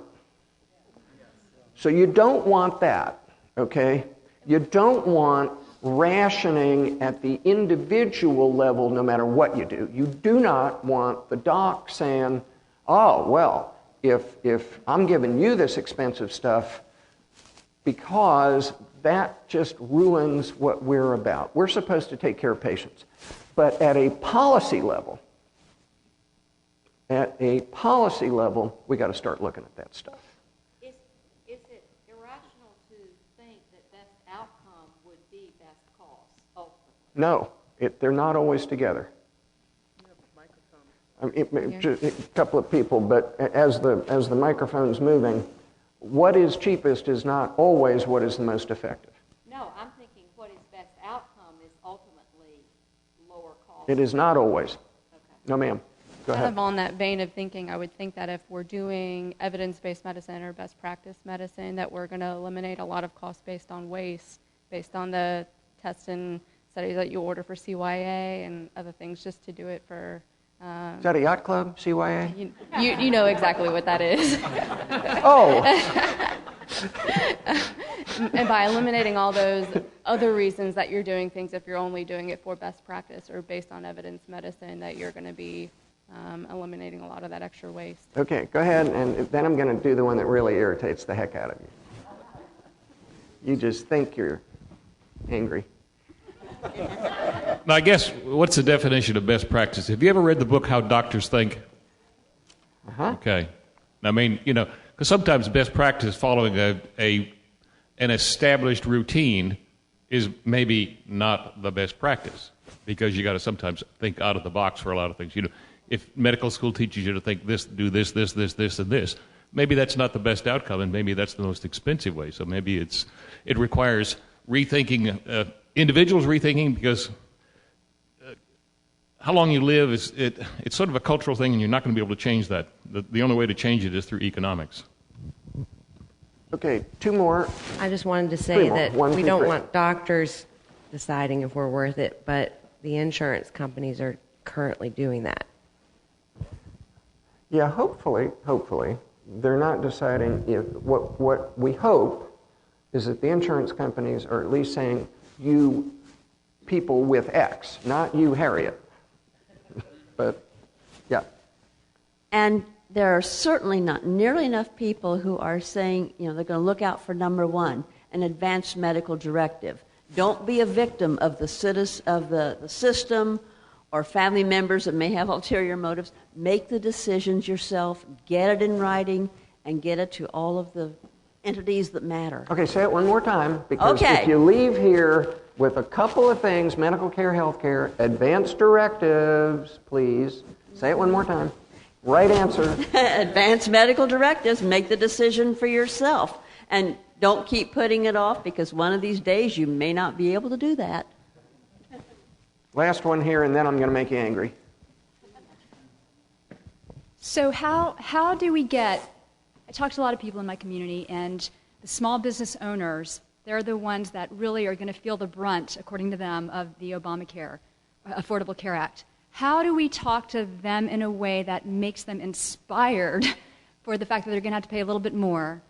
So you don't want that, okay? You don't want rationing at the individual level no matter what you do. You do not want the doc saying, oh, well, if I'm giving you this expensive stuff, because that just ruins what we're about. We're supposed to take care of patients. But at a policy level, we got to start looking at that stuff. Is it irrational to think that best outcome would be best cost ultimately? No, they're not always together. A couple of people, but as the microphone's moving, what is cheapest is not always what is the most effective. No, I'm thinking what is best outcome is ultimately lower cost. It is not always. Okay. No, ma'am. Go ahead. Kind of on that vein of thinking, I would think that if we're doing evidence-based medicine or best practice medicine, that we're going to eliminate a lot of costs based on waste, based on the tests and studies that you order for CYA and other things, just to do it for... Is that a yacht club, CYA? You know exactly what that is. Oh! And by eliminating all those other reasons that you're doing things, if you're only doing it for best practice or based on evidence medicine, that you're going to be eliminating a lot of that extra waste. Okay, go ahead, and then I'm going to do the one that really irritates the heck out of you. You just think you're angry. Now, I guess, what's the definition of best practice? Have you ever read the book How Doctors Think? Uh-huh. Okay. I mean, you know, because sometimes best practice following an established routine is maybe not the best practice, because you got to sometimes think out of the box for a lot of things. You know, if medical school teaches you to think this, do this, this, this, this, and this, maybe that's not the best outcome, and maybe that's the most expensive way. So maybe it requires rethinking, individuals rethinking, because how long you live it's sort of a cultural thing, and you're not going to be able to change that. The only way to change it is through economics. Okay, two more. I just wanted to say that we don't want doctors deciding if we're worth it, but the insurance companies are currently doing that. Yeah, hopefully, they're not deciding if, what we hope is that the insurance companies are at least saying, you people with X, not you, Harriet. But, yeah. And there are certainly not nearly enough people who are saying, they're going to look out for number one, an advanced medical directive. Don't be a victim of the system or family members that may have ulterior motives. Make the decisions yourself, get it in writing, and get it to all of the entities that matter. Okay, say it one more time, because Okay. if you leave here with a couple of things, medical care, health care, advanced directives, please, say it one more time. Right answer. Advanced medical directives, make the decision for yourself. And don't keep putting it off, because one of these days you may not be able to do that. Last one here, and then I'm going to make you angry. So how do we get, I talk to a lot of people in my community, and the small business owners, they're the ones that really are going to feel the brunt, according to them, of the Obamacare, Affordable Care Act. How do we talk to them in a way that makes them inspired for the fact that they're going to have to pay a little bit more,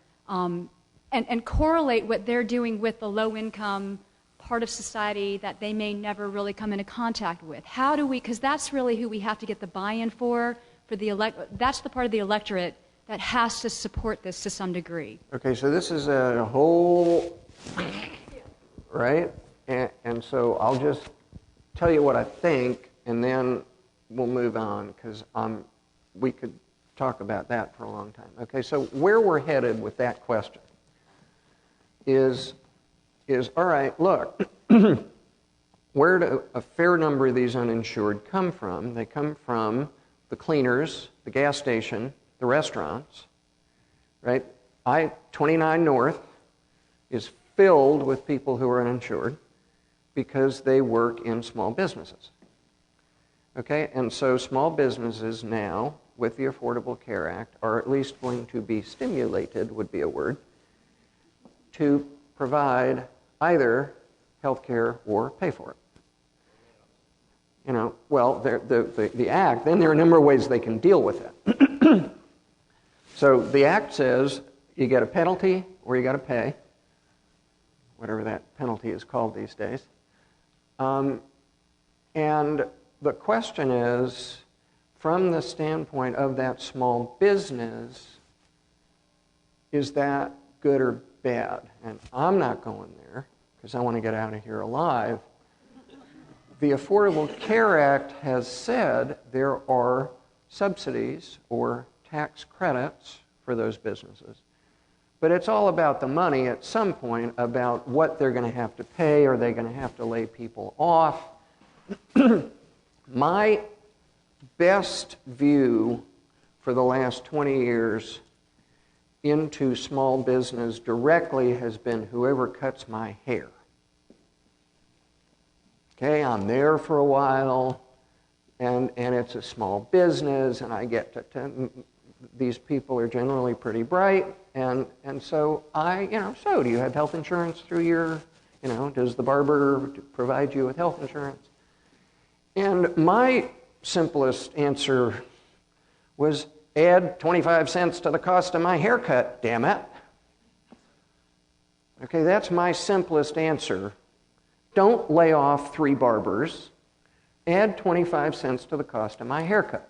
and correlate what they're doing with the low-income part of society that they may never really come into contact with? How do we, because that's really who we have to get the buy-in for that's the part of the electorate that has to support this to some degree. Okay, so this is a whole, right? And so I'll just tell you what I think, and then we'll move on, because we could talk about that for a long time. Okay, so where we're headed with that question is all right, look, where do a fair number of these uninsured come from? They come from the cleaners, the gas station, the restaurants, right? I-29 North is filled with people who are uninsured because they work in small businesses. Okay, and so small businesses now, with the Affordable Care Act, are at least going to be stimulated, would be a word, to provide either health care or pay for it. Well, the Act, then there are a number of ways they can deal with it. So the Act says you get a penalty or you got to pay, whatever that penalty is called these days. And the question is, from the standpoint of that small business, is that good or bad? And I'm not going there, because I want to get out of here alive. The Affordable Care Act has said there are subsidies or tax credits for those businesses. But it's all about the money at some point, about what they're going to have to pay. Are they going to have to lay people off? My best view for the last 20 years into small business directly has been whoever cuts my hair. Okay, I'm there for a while, and it's a small business, and I get to these people are generally pretty bright, and so so do you have health insurance through your, does the barber provide you with health insurance? And my simplest answer was, add 25 cents to the cost of my haircut, damn it. Okay, that's my simplest answer. Don't lay off 3 barbers. Add 25 cents to the cost of my haircut.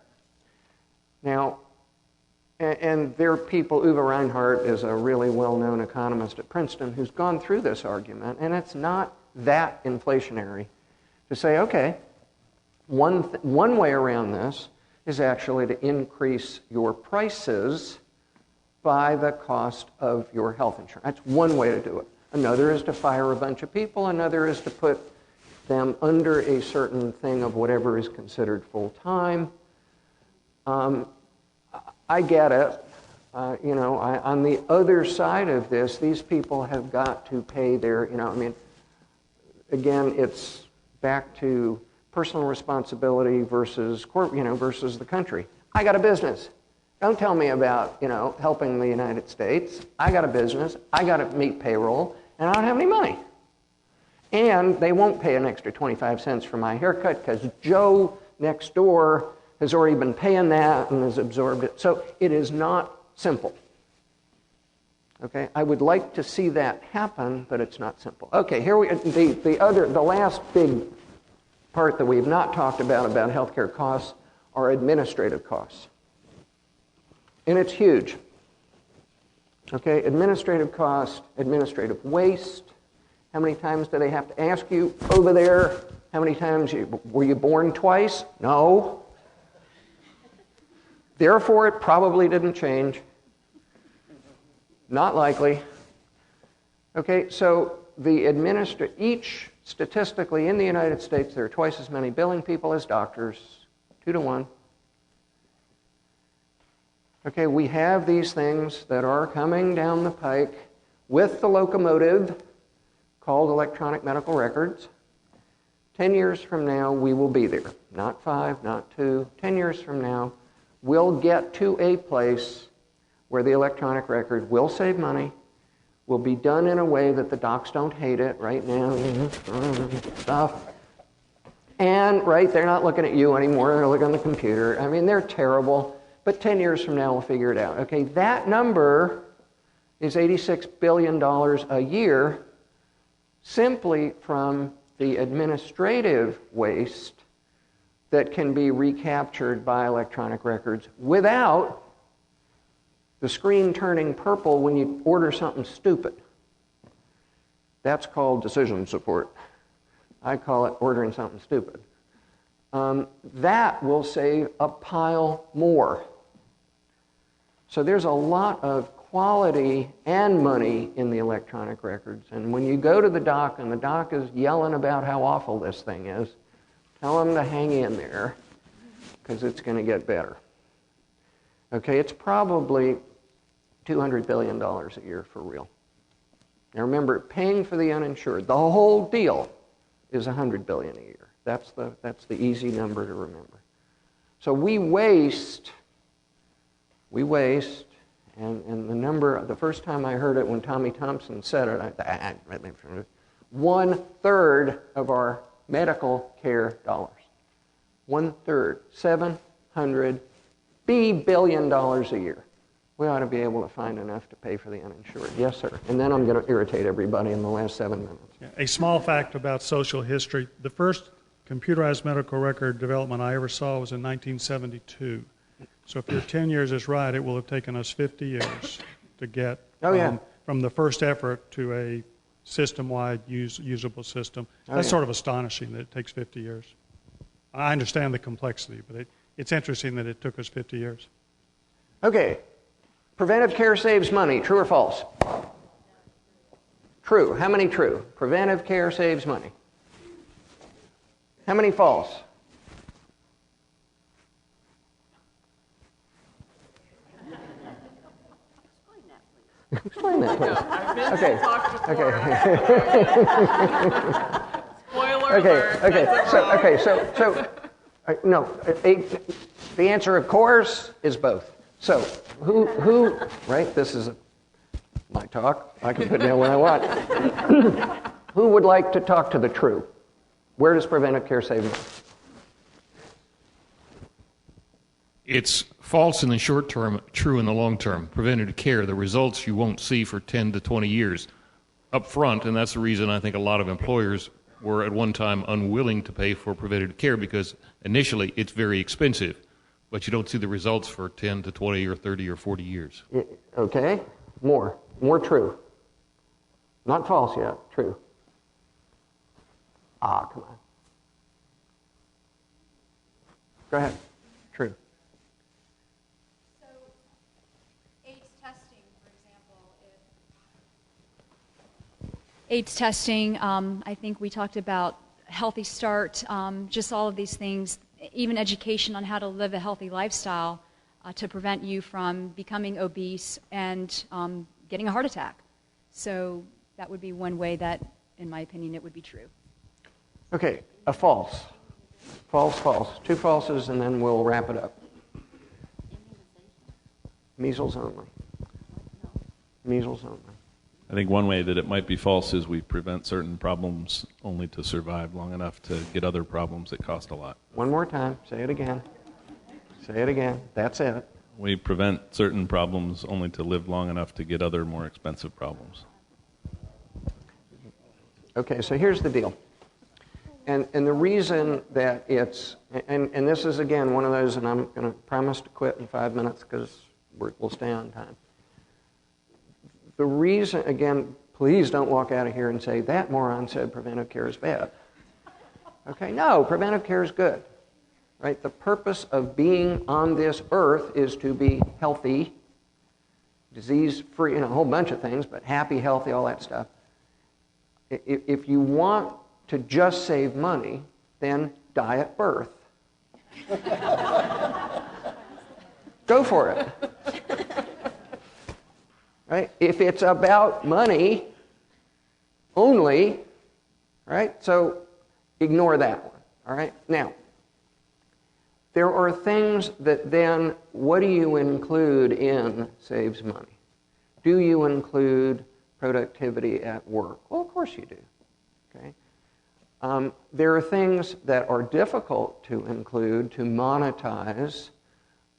Now, and there are people, Uwe Reinhardt is a really well-known economist at Princeton who's gone through this argument, and it's not that inflationary to say, okay, one way around this is actually to increase your prices by the cost of your health insurance. That's one way to do it. Another is to fire a bunch of people. Another is to put them under a certain thing of whatever is considered full-time. I get it. On the other side of this, these people have got to pay their, again, it's back to personal responsibility versus versus the country. I got a business. Don't tell me about, helping the United States. I got a business. I got to meet payroll, and I don't have any money. And they won't pay an extra 25 cents for my haircut because Joe next door has already been paying that and has absorbed it. So it is not simple. Okay, I would like to see that happen, but it's not simple. Okay, here the last big part that we've not talked about healthcare costs are administrative costs. And it's huge. Okay, administrative cost, administrative waste. How many times do they have to ask you over there? How many times were you born twice? No. Therefore, it probably didn't change. Not likely. Okay, so each statistically in the United States, there are twice as many billing people as doctors, 2 to 1. Okay, we have these things that are coming down the pike with the locomotive called electronic medical records. 10 years from now, we will be there. Not 5, not 2. 10 years from now, we'll get to a place where the electronic record will save money, will be done in a way that the docs don't hate it right now, stuff. And, right, they're not looking at you anymore, they're looking on the computer. I mean, they're terrible, but 10 years from now, we'll figure it out. Okay, that number is $86 billion a year simply from the administrative waste that can be recaptured by electronic records without the screen turning purple when you order something stupid. That's called decision support. I call it ordering something stupid. That will save a pile more. So there's a lot of quality and money in the electronic records. And when you go to the doc and the doc is yelling about how awful this thing is, tell them to hang in there because it's going to get better. Okay, it's probably $200 billion a year for real. Now remember, paying for the uninsured, the whole deal is $100 billion a year. That's the easy number to remember. So we waste, and the number, the first time I heard it when Tommy Thompson said it, 1/3 of our medical care dollars. 1/3, $700 billion a year. We ought to be able to find enough to pay for the uninsured. Yes, sir. And then I'm going to irritate everybody in the last 7 minutes. Yeah, a small fact about social history. The first computerized medical record development I ever saw was in 1972. So if your 10 years is right, it will have taken us 50 years to get from the first effort to a system-wide usable system. That's sort of astonishing that it takes 50 years. I understand the complexity, but it's interesting that it took us 50 years. Okay. Preventive care saves money. True or false? True. How many true? Preventive care saves money. How many false? Explain that, please. The answer, of course, is both. So, who, right? This is my talk. I can put it down when I want. Who would like to talk to the true? Where does preventive care save money? It's false in the short term, true in the long term. Preventative care, the results you won't see for 10 to 20 years up front, and that's the reason I think a lot of employers were at one time unwilling to pay for preventative care because initially it's very expensive, but you don't see the results for 10 to 20 or 30 or 40 years. Okay, more true. Not false yet, true. Come on. Go ahead, true. AIDS testing, I think we talked about Healthy Start, just all of these things, even education on how to live a healthy lifestyle to prevent you from becoming obese and getting a heart attack. So that would be one way that, in my opinion, it would be true. Okay, a false. False. 2 falses, and then we'll wrap it up. Measles only. Measles only. I think one way that it might be false is we prevent certain problems only to survive long enough to get other problems that cost a lot. One more time. Say it again. Say it again. That's it. We prevent certain problems only to live long enough to get other more expensive problems. Okay, so here's the deal. And the reason that it's, and this is again one of those, and I'm going to promise to quit in 5 minutes because we'll stay on time. The reason, again, please don't walk out of here and say, that moron said preventive care is bad. Okay, no, preventive care is good. Right? The purpose of being on this earth is to be healthy, disease-free, a whole bunch of things, but happy, healthy, all that stuff. If you want to just save money, then die at birth. Go for it. Right? If it's about money only, right? So ignore that one. All right? Now, there are things that then, what do you include in saves money? Do you include productivity at work? Well, of course you do. Okay? There are things that are difficult to include, to monetize,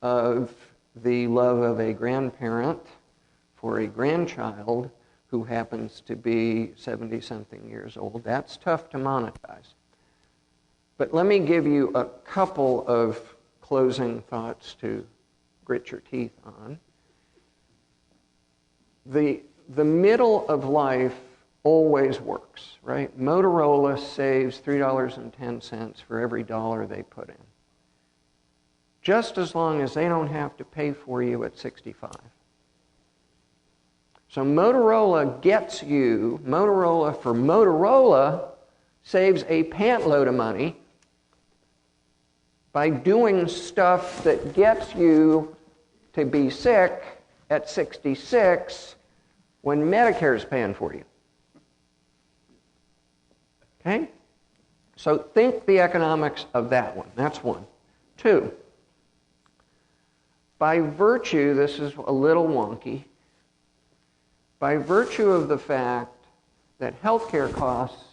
of the love of a grandparent for a grandchild who happens to be 70-something years old. That's tough to monetize. But let me give you a couple of closing thoughts to grit your teeth on. The middle of life always works, right? Motorola saves $3.10 for every dollar they put in, just as long as they don't have to pay for you at 65. So Motorola gets you, Motorola saves a pant load of money by doing stuff that gets you to be sick at 66 when Medicare is paying for you. Okay? So think the economics of that one. That's one. Two, by virtue, this is a little wonky, by virtue of the fact that healthcare costs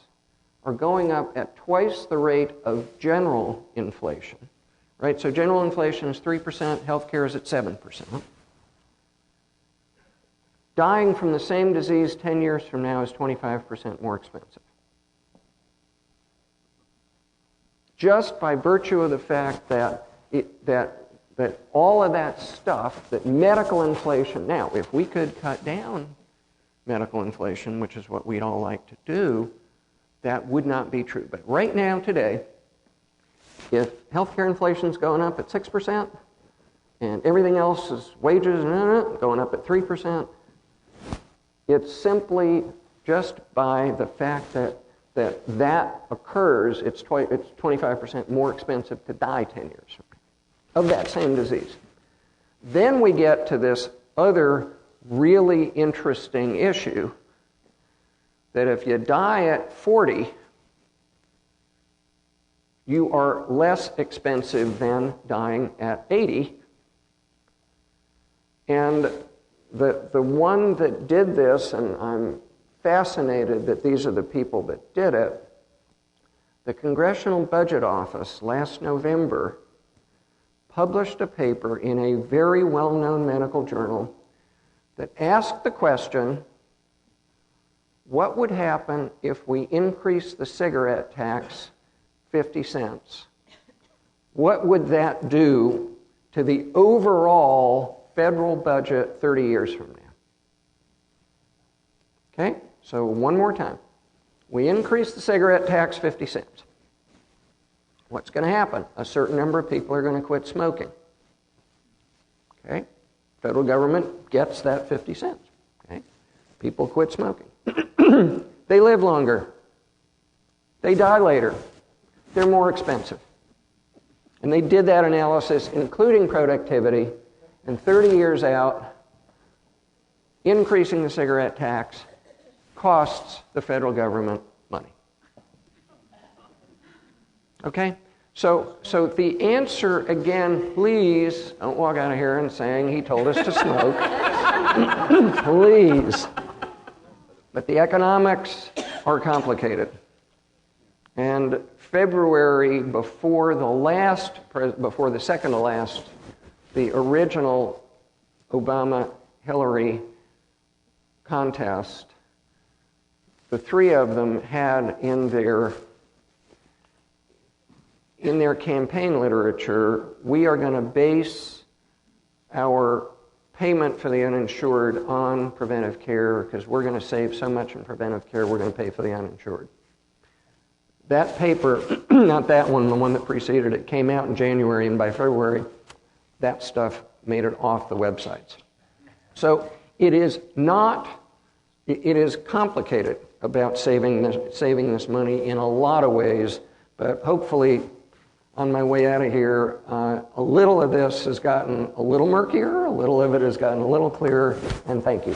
are going up at twice the rate of general inflation, right? So general inflation is 3%, healthcare is at 7%. Dying from the same disease 10 years from now is 25% more expensive. Just by virtue of the fact that that all of that stuff, that medical inflation, now, if we could cut down medical inflation, which is what we'd all like to do, that would not be true. But right now, today, if healthcare inflation is going up at 6%, and everything else is wages going up at 3%, it's simply just by the fact that occurs, it's 25% more expensive to die 10 years of that same disease. Then we get to this other really interesting issue that if you die at 40, you are less expensive than dying at 80. And the one that did this, and I'm fascinated that these are the people that did it, the Congressional Budget Office last November published a paper in a very well-known medical journal that asked the question, what would happen if we increased the cigarette tax 50 cents? What would that do to the overall federal budget 30 years from now? Okay, so one more time. We increase the cigarette tax 50 cents. What's going to happen? A certain number of people are going to quit smoking. Okay? Federal government gets that 50 cents. Okay? People quit smoking. They live longer. They die later. They're more expensive. And they did that analysis, including productivity, and 30 years out, increasing the cigarette tax costs the federal government money. Okay? So the answer, again, please don't walk out of here and saying he told us to smoke. Please. But the economics are complicated. And February, before the second to last, the original Obama-Hillary contest, the three of them had in their campaign literature, we are going to base our payment for the uninsured on preventive care because we're going to save so much in preventive care, we're going to pay for the uninsured. That paper, not that one, the one that preceded it, came out in January, and by February, that stuff made it off the websites. So it is complicated about saving this money in a lot of ways, but hopefully on my way out of here, a little of this has gotten a little murkier, a little of it has gotten a little clearer, and thank you.